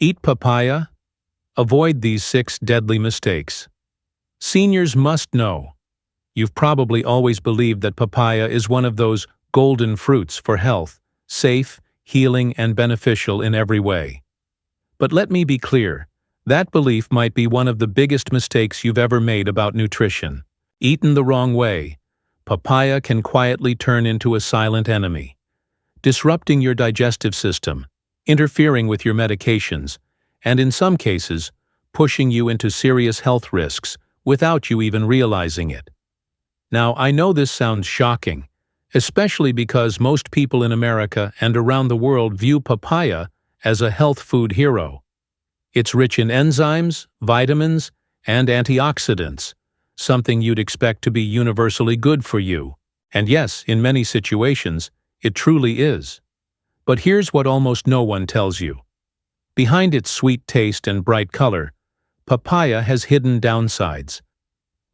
Eat papaya? Avoid these 6 deadly mistakes. Seniors must know. You've probably always believed that papaya is one of those golden fruits for health, safe, healing, and beneficial in every way. But let me be clear, that belief might be one of the biggest mistakes you've ever made about nutrition. Eaten the wrong way, papaya can quietly turn into a silent enemy, disrupting your digestive system, interfering with your medications, and in some cases, pushing you into serious health risks without you even realizing it. Now, I know this sounds shocking, especially because most people in America and around the world view papaya as a health food hero. It's rich in enzymes, vitamins, and antioxidants, something you'd expect to be universally good for you. And yes, in many situations, it truly is. But here's what almost no one tells you. Behind its sweet taste and bright color, papaya has hidden downsides.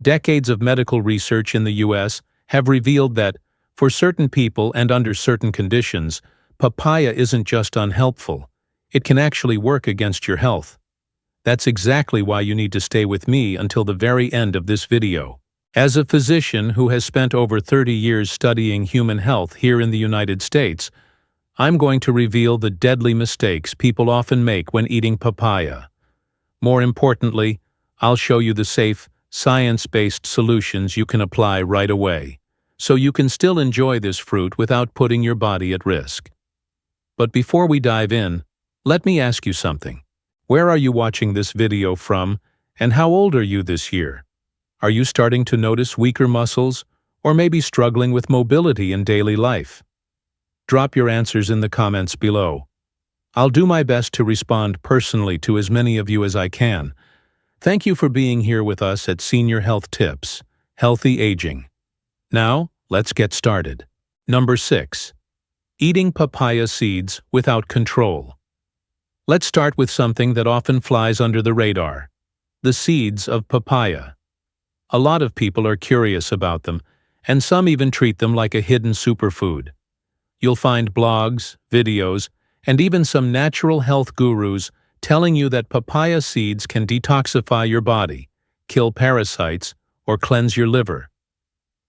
Decades of medical research in the US have revealed that, for certain people and under certain conditions, papaya isn't just unhelpful, it can actually work against your health. That's exactly why you need to stay with me until the very end of this video. As a physician who has spent over 30 years studying human health here in the United States, I'm going to reveal the deadly mistakes people often make when eating papaya. More importantly, I'll show you the safe, science-based solutions you can apply right away, so you can still enjoy this fruit without putting your body at risk. But before we dive in, let me ask you something. Where are you watching this video from, and how old are you this year? Are you starting to notice weaker muscles, or maybe struggling with mobility in daily life? Drop your answers in the comments below. I'll do my best to respond personally to as many of you as I can. Thank you for being here with us at Senior Health Tips, Healthy Aging. Now, let's get started. Number 6. Eating papaya seeds without control. Let's start with something that often flies under the radar: the seeds of papaya. A lot of people are curious about them, and some even treat them like a hidden superfood. You'll find blogs, videos, and even some natural health gurus telling you that papaya seeds can detoxify your body, kill parasites, or cleanse your liver.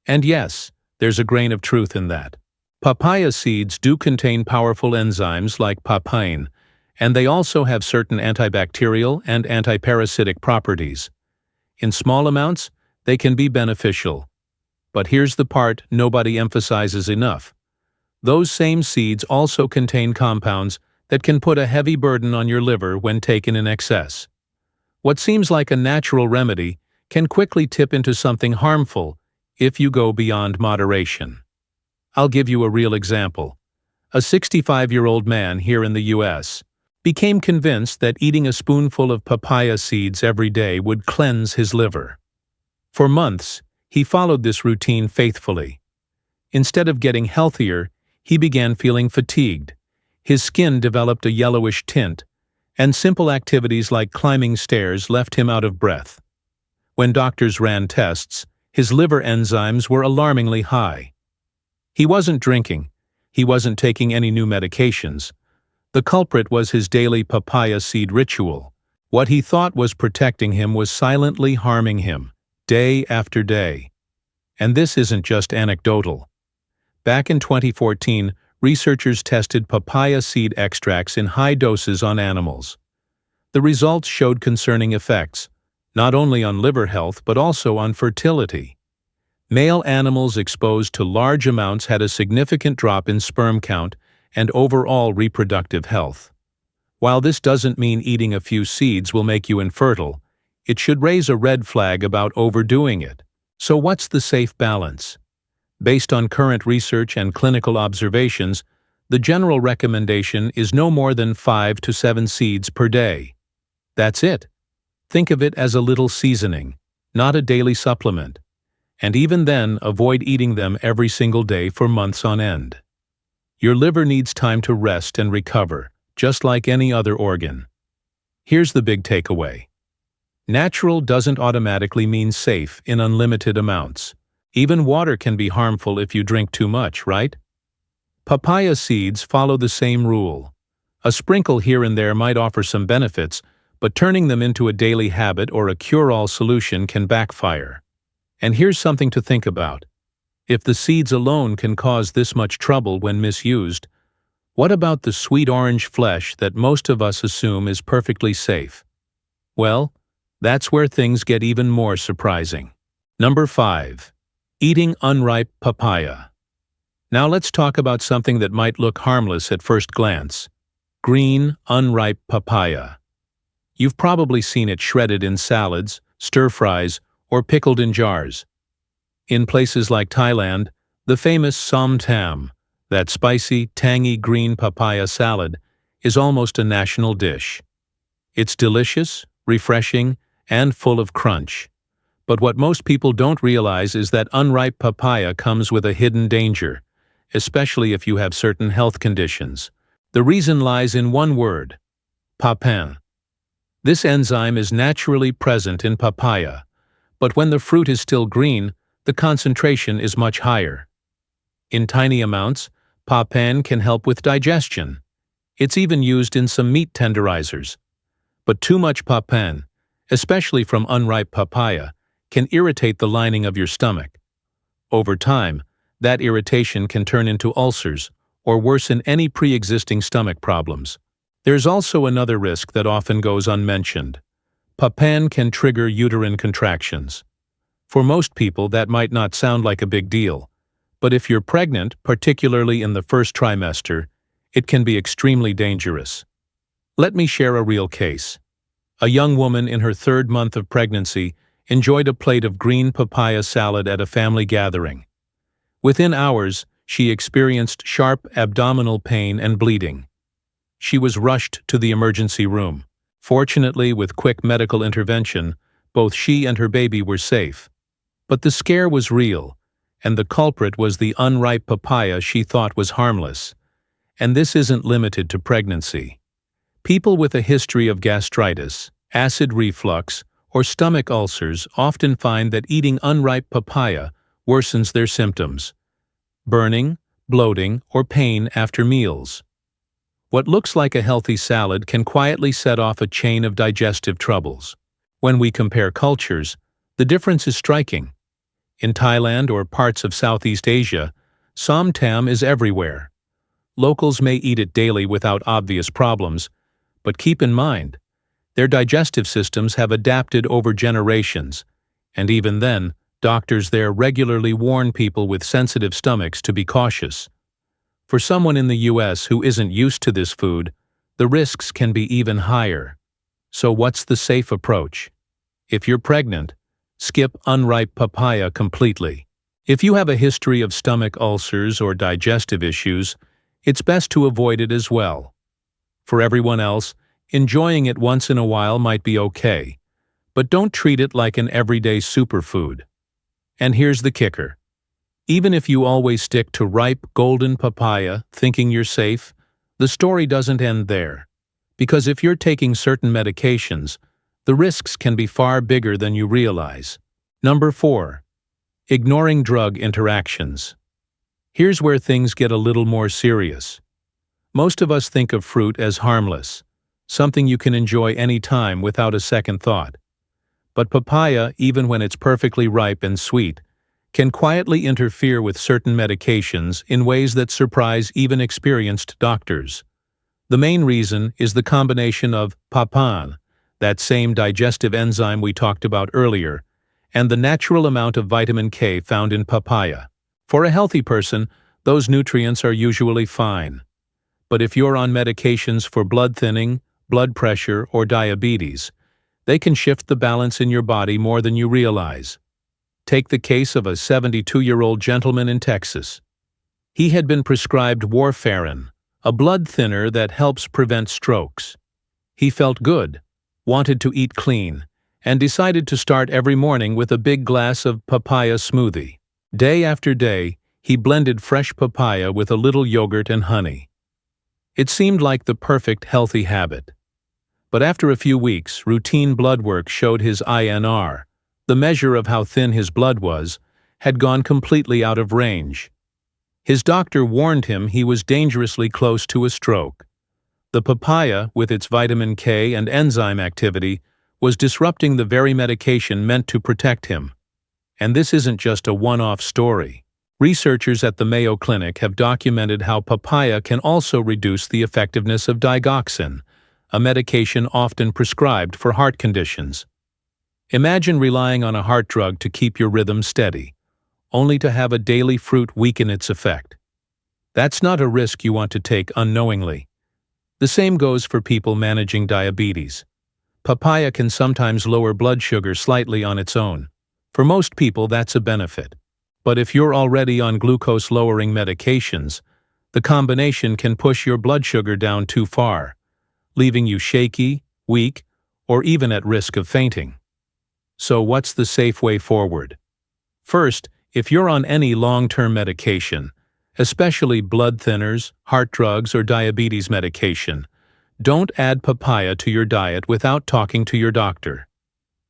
And yes, there's a grain of truth in that. Papaya seeds do contain powerful enzymes like papain, and they also have certain antibacterial and antiparasitic properties. In small amounts, they can be beneficial. But here's the part nobody emphasizes enough. Those same seeds also contain compounds that can put a heavy burden on your liver when taken in excess. What seems like a natural remedy can quickly tip into something harmful if you go beyond moderation. I'll give you a real example. A 65-year-old man here in the US became convinced that eating a spoonful of papaya seeds every day would cleanse his liver. For months, he followed this routine faithfully. Instead of getting healthier, he began feeling fatigued. His skin developed a yellowish tint, and simple activities like climbing stairs left him out of breath. When doctors ran tests, his liver enzymes were alarmingly high. He wasn't drinking. He wasn't taking any new medications. The culprit was his daily papaya seed ritual. What he thought was protecting him was silently harming him, day after day. And this isn't just anecdotal. Back in 2014, researchers tested papaya seed extracts in high doses on animals. The results showed concerning effects, not only on liver health but also on fertility. Male animals exposed to large amounts had a significant drop in sperm count and overall reproductive health. While this doesn't mean eating a few seeds will make you infertile, it should raise a red flag about overdoing it. So what's the safe balance? Based on current research and clinical observations, the general recommendation is no more than 5 to 7 seeds per day. That's it. Think of it as a little seasoning, not a daily supplement. And even then, avoid eating them every single day for months on end. Your liver needs time to rest and recover, just like any other organ. Here's the big takeaway. Natural doesn't automatically mean safe in unlimited amounts. Even water can be harmful if you drink too much, right? Papaya seeds follow the same rule. A sprinkle here and there might offer some benefits, but turning them into a daily habit or a cure-all solution can backfire. And here's something to think about. If the seeds alone can cause this much trouble when misused, what about the sweet orange flesh that most of us assume is perfectly safe? Well, that's where things get even more surprising. Number 5. Eating unripe papaya. Now let's talk about something that might look harmless at first glance. Green, unripe papaya. You've probably seen it shredded in salads, stir-fries, or pickled in jars. In places like Thailand, the famous som tam, that spicy, tangy green papaya salad, is almost a national dish. It's delicious, refreshing, and full of crunch. But what most people don't realize is that unripe papaya comes with a hidden danger, especially if you have certain health conditions. The reason lies in one word: papain. This enzyme is naturally present in papaya, but when the fruit is still green, the concentration is much higher. In tiny amounts, papain can help with digestion. It's even used in some meat tenderizers. But too much papain, especially from unripe papaya, can irritate the lining of your stomach. Over time, that irritation can turn into ulcers or worsen any pre-existing stomach problems. There's also another risk that often goes unmentioned. Papain can trigger uterine contractions. For most people, that might not sound like a big deal, but if you're pregnant, particularly in the first trimester, it can be extremely dangerous. Let me share a real case. A young woman in her 3rd month of pregnancy enjoyed a plate of green papaya salad at a family gathering. Within hours, she experienced sharp abdominal pain and bleeding. She was rushed to the emergency room. Fortunately, with quick medical intervention, both she and her baby were safe. But the scare was real, and the culprit was the unripe papaya she thought was harmless. And this isn't limited to pregnancy. People with a history of gastritis, acid reflux, or stomach ulcers often find that eating unripe papaya worsens their symptoms: burning, bloating, or pain after meals. What looks like a healthy salad can quietly set off a chain of digestive troubles. When we compare cultures, the difference is striking. In Thailand or parts of Southeast Asia, som tam is everywhere. Locals may eat it daily without obvious problems, but keep in mind, their digestive systems have adapted over generations, and even then, doctors there regularly warn people with sensitive stomachs to be cautious. For someone in the US who isn't used to this food, the risks can be even higher. So what's the safe approach? If you're pregnant, skip unripe papaya completely. If you have a history of stomach ulcers or digestive issues, it's best to avoid it as well. For everyone else, enjoying it once in a while might be okay, but don't treat it like an everyday superfood. And here's the kicker. Even if you always stick to ripe, golden papaya, thinking you're safe, the story doesn't end there. Because if you're taking certain medications, the risks can be far bigger than you realize. Number 4. Ignoring drug interactions. Here's where things get a little more serious. Most of us think of fruit as harmless, something you can enjoy any time without a second thought. But papaya, even when it's perfectly ripe and sweet, can quietly interfere with certain medications in ways that surprise even experienced doctors. The main reason is the combination of papain, that same digestive enzyme we talked about earlier, and the natural amount of vitamin K found in papaya. For a healthy person, those nutrients are usually fine. But if you're on medications for blood thinning, blood pressure, or diabetes, they can shift the balance in your body more than you realize. Take the case of a 72-year-old gentleman in Texas. He had been prescribed warfarin, a blood thinner that helps prevent strokes. He felt good, wanted to eat clean, and decided to start every morning with a big glass of papaya smoothie. Day after day, he blended fresh papaya with a little yogurt and honey. It seemed like the perfect healthy habit. But after a few weeks, routine blood work showed his INR, the measure of how thin his blood was, had gone completely out of range. His doctor warned him he was dangerously close to a stroke. The papaya, with its vitamin K and enzyme activity, was disrupting the very medication meant to protect him. And this isn't just a one-off story. Researchers at the Mayo Clinic have documented how papaya can also reduce the effectiveness of digoxin, a medication often prescribed for heart conditions. Imagine relying on a heart drug to keep your rhythm steady, only to have a daily fruit weaken its effect. That's not a risk you want to take unknowingly. The same goes for people managing diabetes. Papaya can sometimes lower blood sugar slightly on its own. For most people, that's a benefit. But if you're already on glucose-lowering medications, the combination can push your blood sugar down too far, leaving you shaky, weak, or even at risk of fainting. So what's the safe way forward? First, if you're on any long-term medication, especially blood thinners, heart drugs, or diabetes medication, don't add papaya to your diet without talking to your doctor.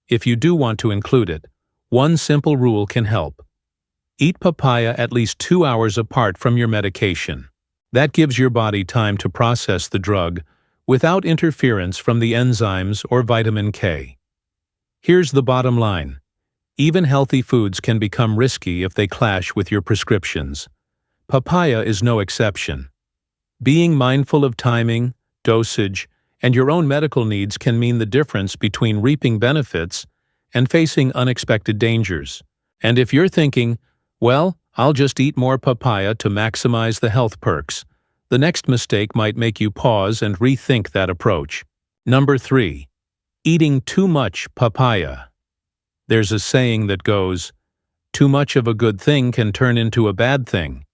If you do want to include it, one simple rule can help. Eat papaya at least 2 hours apart from your medication. That gives your body time to process the drug without interference from the enzymes or vitamin K. Here's the bottom line. Even healthy foods can become risky if they clash with your prescriptions. Papaya is no exception. Being mindful of timing, dosage, and your own medical needs can mean the difference between reaping benefits and facing unexpected dangers. And if you're thinking, well, I'll just eat more papaya to maximize the health perks, the next mistake might make you pause and rethink that approach. Number 3. Eating too much papaya. There's a saying that goes, too much of a good thing can turn into a bad thing.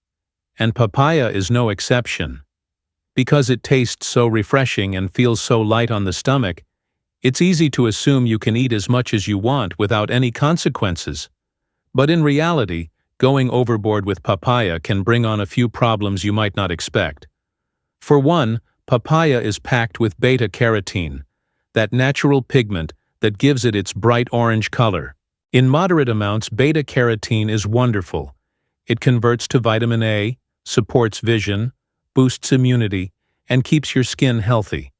And papaya is no exception. Because it tastes so refreshing and feels so light on the stomach, it's easy to assume you can eat as much as you want without any consequences. But in reality, going overboard with papaya can bring on a few problems you might not expect. For one, papaya is packed with beta-carotene, that natural pigment that gives it its bright orange color. In moderate amounts, beta-carotene is wonderful. It converts to vitamin A, supports vision, boosts immunity, and keeps your skin healthy.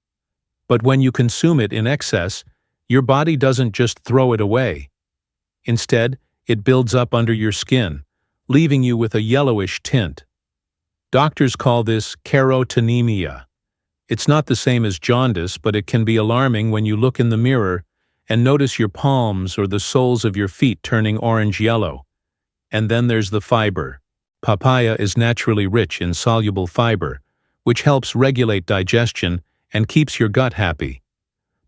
But when you consume it in excess, your body doesn't just throw it away. Instead, it builds up under your skin, leaving you with a yellowish tint. Doctors call this carotenemia. It's not the same as jaundice, but it can be alarming when you look in the mirror and notice your palms or the soles of your feet turning orange-yellow. And then there's the fiber. Papaya is naturally rich in soluble fiber, which helps regulate digestion and keeps your gut happy.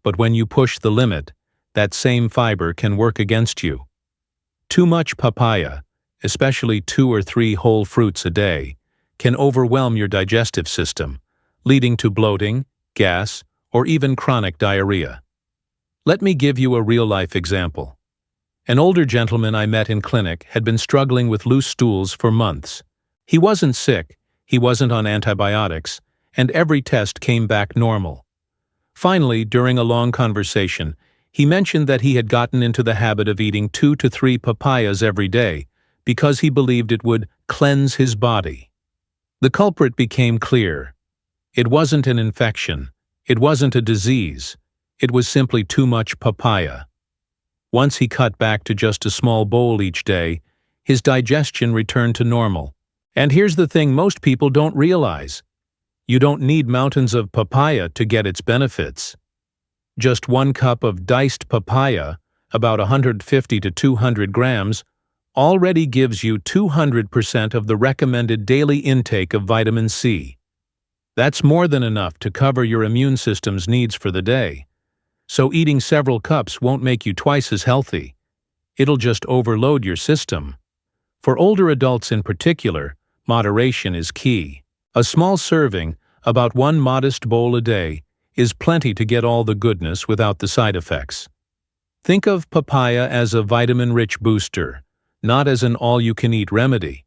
But when you push the limit, that same fiber can work against you. Too much papaya, especially 2 or 3 whole fruits a day, can overwhelm your digestive system, leading to bloating, gas, or even chronic diarrhea. Let me give you a real-life example. An older gentleman I met in clinic had been struggling with loose stools for months. He wasn't sick, he wasn't on antibiotics, and every test came back normal. Finally, during a long conversation, he mentioned that he had gotten into the habit of eating 2 to 3 papayas every day because he believed it would cleanse his body. The culprit became clear. It wasn't an infection. It wasn't a disease. It was simply too much papaya. Once he cut back to just a small bowl each day, his digestion returned to normal. And here's the thing most people don't realize. You don't need mountains of papaya to get its benefits. Just 1 cup of diced papaya, about 150 to 200 grams, already gives you 200% of the recommended daily intake of vitamin C. That's more than enough to cover your immune system's needs for the day. So eating several cups won't make you twice as healthy. It'll just overload your system. For older adults in particular, moderation is key. A small serving, about 1 modest bowl a day, is plenty to get all the goodness without the side effects. Think of papaya as a vitamin-rich booster, not as an all-you-can-eat remedy.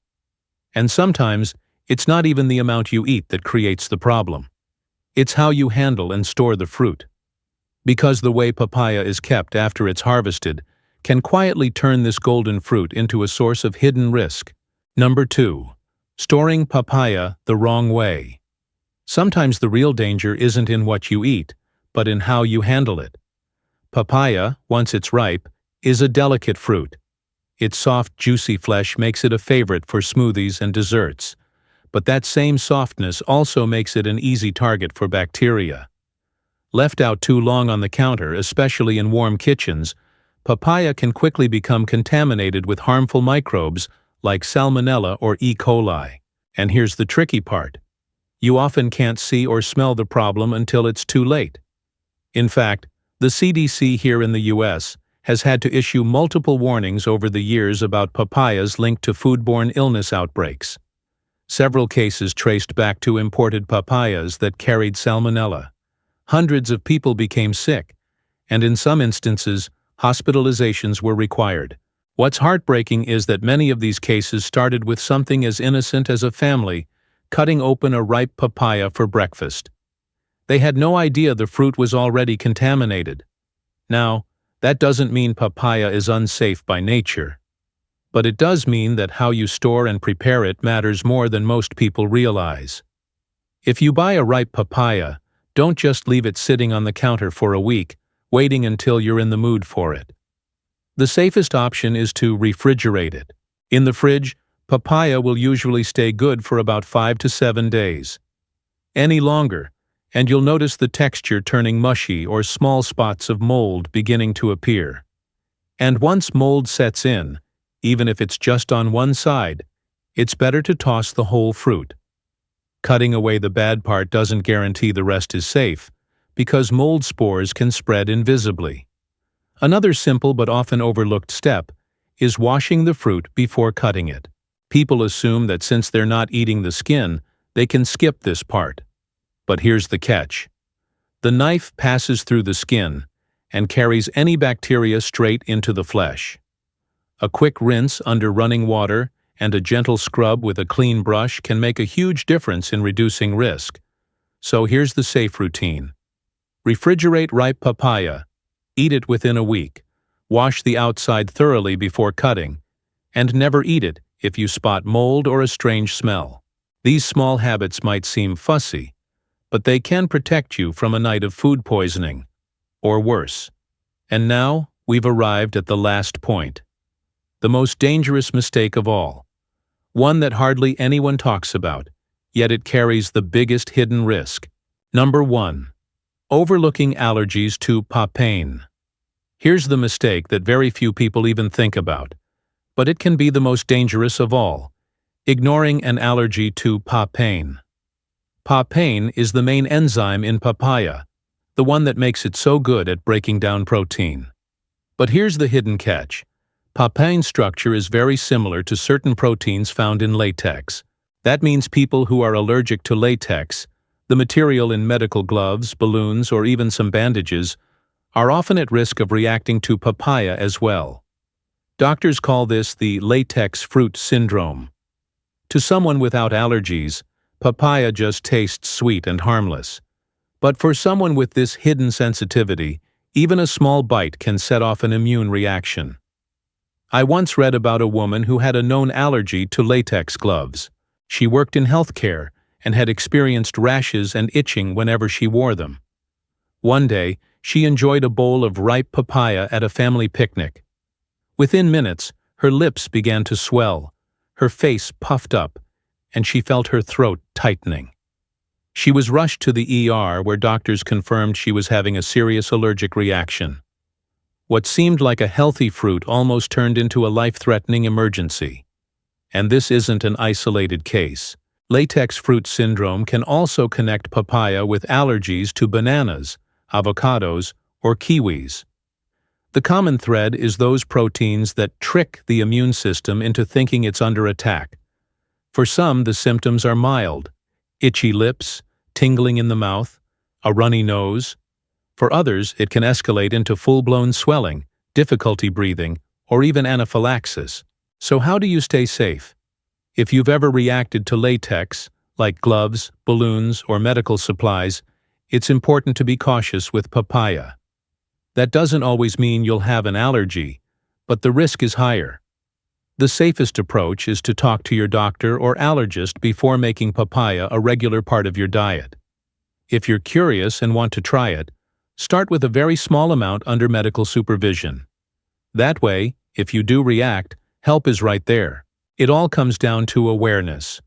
And sometimes, it's not even the amount you eat that creates the problem. It's how you handle and store the fruit. Because the way papaya is kept after it's harvested can quietly turn this golden fruit into a source of hidden risk. Number 2. Storing papaya the wrong way. Sometimes the real danger isn't in what you eat, but in how you handle it. Papaya, once it's ripe, is a delicate fruit. Its soft, juicy flesh makes it a favorite for smoothies and desserts. But that same softness also makes it an easy target for bacteria. Left out too long on the counter, especially in warm kitchens, papaya can quickly become contaminated with harmful microbes like Salmonella or E. coli. And here's the tricky part. You often can't see or smell the problem until it's too late. In fact, the CDC here in the US has had to issue multiple warnings over the years about papayas linked to foodborne illness outbreaks. Several cases traced back to imported papayas that carried Salmonella. Hundreds of people became sick, and in some instances, hospitalizations were required. What's heartbreaking is that many of these cases started with something as innocent as a family cutting open a ripe papaya for breakfast. They had no idea the fruit was already contaminated. Now, that doesn't mean papaya is unsafe by nature. But it does mean that how you store and prepare it matters more than most people realize. If you buy a ripe papaya, don't just leave it sitting on the counter for a week, waiting until you're in the mood for it. The safest option is to refrigerate it. In the fridge, papaya will usually stay good for about 5 to 7 days. Any longer, and you'll notice the texture turning mushy or small spots of mold beginning to appear. And once mold sets in, even if it's just on one side, it's better to toss the whole fruit. Cutting away the bad part doesn't guarantee the rest is safe, because mold spores can spread invisibly. Another simple but often overlooked step is washing the fruit before cutting it. People assume that since they're not eating the skin, they can skip this part. But here's the catch. The knife passes through the skin and carries any bacteria straight into the flesh. A quick rinse under running water and a gentle scrub with a clean brush can make a huge difference in reducing risk. So here's the safe routine. Refrigerate ripe papaya. Eat it within a week. Wash the outside thoroughly before cutting. And never eat it if you spot mold or a strange smell. These small habits might seem fussy, but they can protect you from a night of food poisoning, or worse. And now, we've arrived at the last point. The most dangerous mistake of all. One that hardly anyone talks about, yet it carries the biggest hidden risk. Number 1. Overlooking allergies to papain. Here's the mistake that very few people even think about, but it can be the most dangerous of all. Ignoring an allergy to papain. Papain is the main enzyme in papaya, the one that makes it so good at breaking down protein. But here's the hidden catch. Papain's structure is very similar to certain proteins found in latex. That means people who are allergic to latex, the material in medical gloves, balloons, or even some bandages, are often at risk of reacting to papaya as well. Doctors call this the latex fruit syndrome. To someone without allergies, papaya just tastes sweet and harmless. But for someone with this hidden sensitivity, even a small bite can set off an immune reaction. I once read about a woman who had a known allergy to latex gloves. She worked in healthcare and had experienced rashes and itching whenever she wore them. One day, she enjoyed a bowl of ripe papaya at a family picnic. Within minutes, her lips began to swell, her face puffed up, and she felt her throat tightening. She was rushed to the ER where doctors confirmed she was having a serious allergic reaction. What seemed like a healthy fruit almost turned into a life-threatening emergency. And this isn't an isolated case. Latex fruit syndrome can also connect papaya with allergies to bananas, avocados, or kiwis. The common thread is those proteins that trick the immune system into thinking it's under attack. For some, the symptoms are mild: itchy lips, tingling in the mouth, a runny nose. For others, it can escalate into full-blown swelling, difficulty breathing, or even anaphylaxis. So how do you stay safe? If you've ever reacted to latex, like gloves, balloons, or medical supplies, it's important to be cautious with papaya. That doesn't always mean you'll have an allergy, but the risk is higher. The safest approach is to talk to your doctor or allergist before making papaya a regular part of your diet. If you're curious and want to try it, start with a very small amount under medical supervision. That way, if you do react, help is right there. It all comes down to awareness.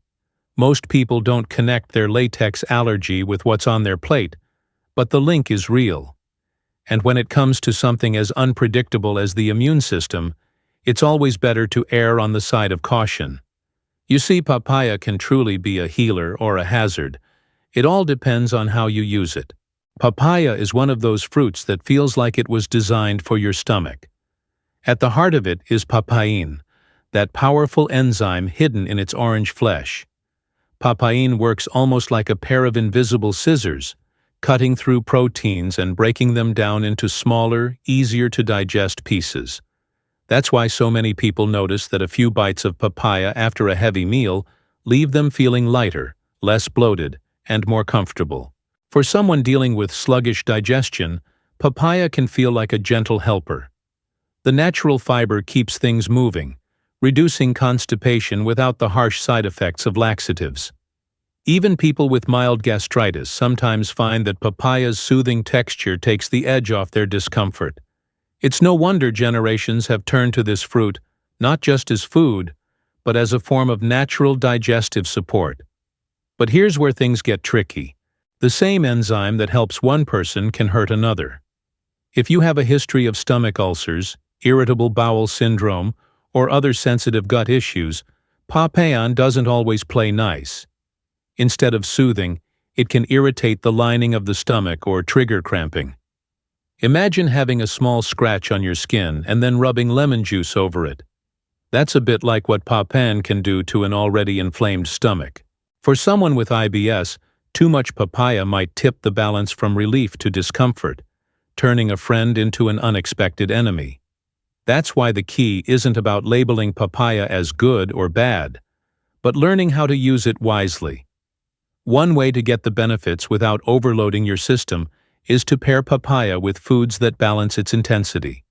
Most people don't connect their latex allergy with what's on their plate, but the link is real. And when it comes to something as unpredictable as the immune system, it's always better to err on the side of caution. You see, papaya can truly be a healer or a hazard. It all depends on how you use it. Papaya is one of those fruits that feels like it was designed for your stomach. At the heart of it is papain, that powerful enzyme hidden in its orange flesh. Papain works almost like a pair of invisible scissors, cutting through proteins and breaking them down into smaller, easier-to-digest pieces. That's why so many people notice that a few bites of papaya after a heavy meal leave them feeling lighter, less bloated, and more comfortable. For someone dealing with sluggish digestion, papaya can feel like a gentle helper. The natural fiber keeps things moving, reducing constipation without the harsh side effects of laxatives. Even people with mild gastritis sometimes find that papaya's soothing texture takes the edge off their discomfort. It's no wonder generations have turned to this fruit not just as food, but as a form of natural digestive support. But here's where things get tricky. The same enzyme that helps one person can hurt another. If you have a history of stomach ulcers, irritable bowel syndrome, or other sensitive gut issues, papain doesn't always play nice. Instead of soothing, it can irritate the lining of the stomach or trigger cramping. Imagine having a small scratch on your skin and then rubbing lemon juice over it. That's a bit like what papain can do to an already inflamed stomach. For someone with IBS, too much papaya might tip the balance from relief to discomfort, turning a friend into an unexpected enemy. That's why the key isn't about labeling papaya as good or bad, but learning how to use it wisely. One way to get the benefits without overloading your system is to pair papaya with foods that balance its intensity.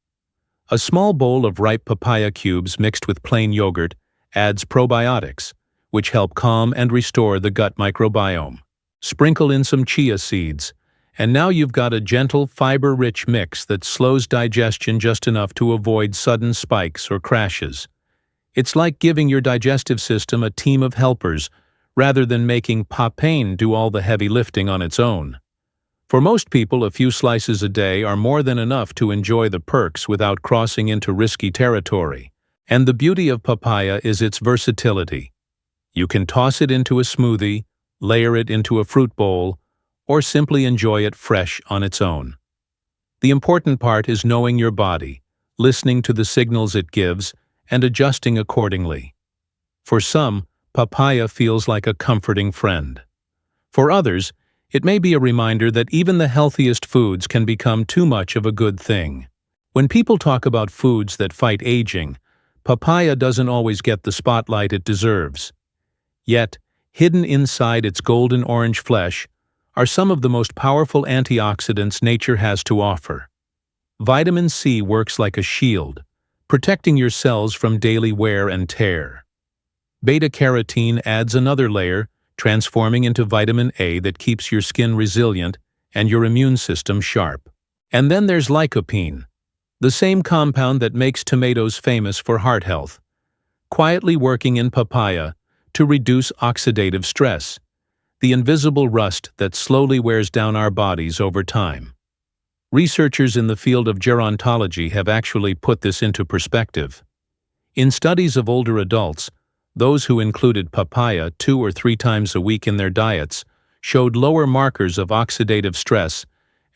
A small bowl of ripe papaya cubes mixed with plain yogurt adds probiotics, which help calm and restore the gut microbiome. Sprinkle in some chia seeds, and now you've got a gentle, fiber-rich mix that slows digestion just enough to avoid sudden spikes or crashes. It's like giving your digestive system a team of helpers rather than making papain do all the heavy lifting on its own. For most people, a few slices a day are more than enough to enjoy the perks without crossing into risky territory. And the beauty of papaya is its versatility. You can toss it into a smoothie, layer it into a fruit bowl, or simply enjoy it fresh on its own. The important part is knowing your body, listening to the signals it gives, and adjusting accordingly. For some, papaya feels like a comforting friend. For others, it may be a reminder that even the healthiest foods can become too much of a good thing. When people talk about foods that fight aging, papaya doesn't always get the spotlight it deserves. Yet, hidden inside its golden orange flesh are some of the most powerful antioxidants nature has to offer. Vitamin C works like a shield, protecting your cells from daily wear and tear. Beta-carotene adds another layer, transforming into vitamin A that keeps your skin resilient and your immune system sharp. And then there's lycopene, the same compound that makes tomatoes famous for heart health, quietly working in papaya to reduce oxidative stress, the invisible rust that slowly wears down our bodies over time. Researchers in the field of gerontology have actually put this into perspective. In studies of older adults, those who included papaya 2 or 3 times a week in their diets showed lower markers of oxidative stress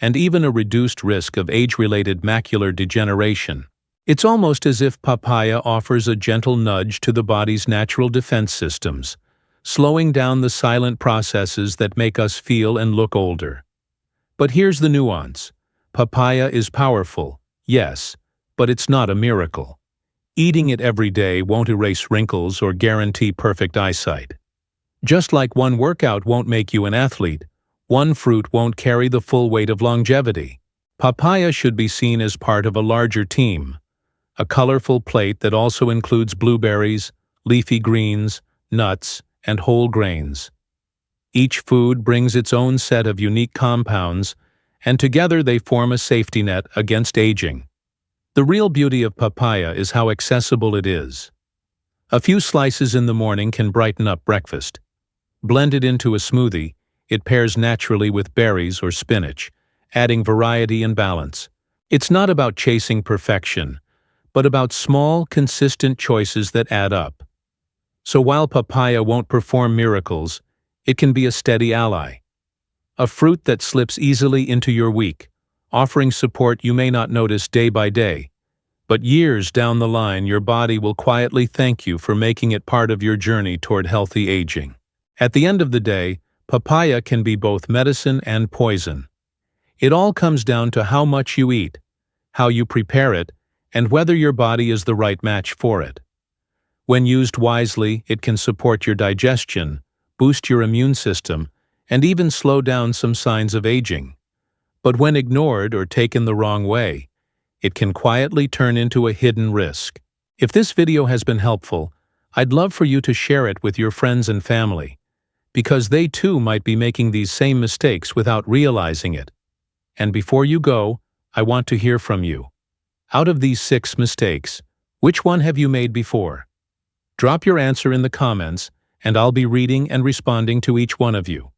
and even a reduced risk of age-related macular degeneration. It's almost as if papaya offers a gentle nudge to the body's natural defense systems, slowing down the silent processes that make us feel and look older. But here's the nuance. Papaya is powerful, yes, but it's not a miracle. Eating it every day won't erase wrinkles or guarantee perfect eyesight. Just like one workout won't make you an athlete, one fruit won't carry the full weight of longevity. Papaya should be seen as part of a larger team, a colorful plate that also includes blueberries, leafy greens, nuts, and whole grains. Each food brings its own set of unique compounds, and together they form a safety net against aging. The real beauty of papaya is how accessible it is. A few slices in the morning can brighten up breakfast. Blended into a smoothie, it pairs naturally with berries or spinach, adding variety and balance. It's not about chasing perfection, but about small, consistent choices that add up. So while papaya won't perform miracles, it can be a steady ally. A fruit that slips easily into your week, offering support you may not notice day by day, but years down the line your body will quietly thank you for making it part of your journey toward healthy aging. At the end of the day, papaya can be both medicine and poison. It all comes down to how much you eat, how you prepare it, and whether your body is the right match for it. When used wisely, it can support your digestion, boost your immune system, and even slow down some signs of aging. But when ignored or taken the wrong way, it can quietly turn into a hidden risk. If this video has been helpful, I'd love for you to share it with your friends and family, because they too might be making these same mistakes without realizing it. And before you go, I want to hear from you. Out of these 6 mistakes, which one have you made before? Drop your answer in the comments, and I'll be reading and responding to each one of you.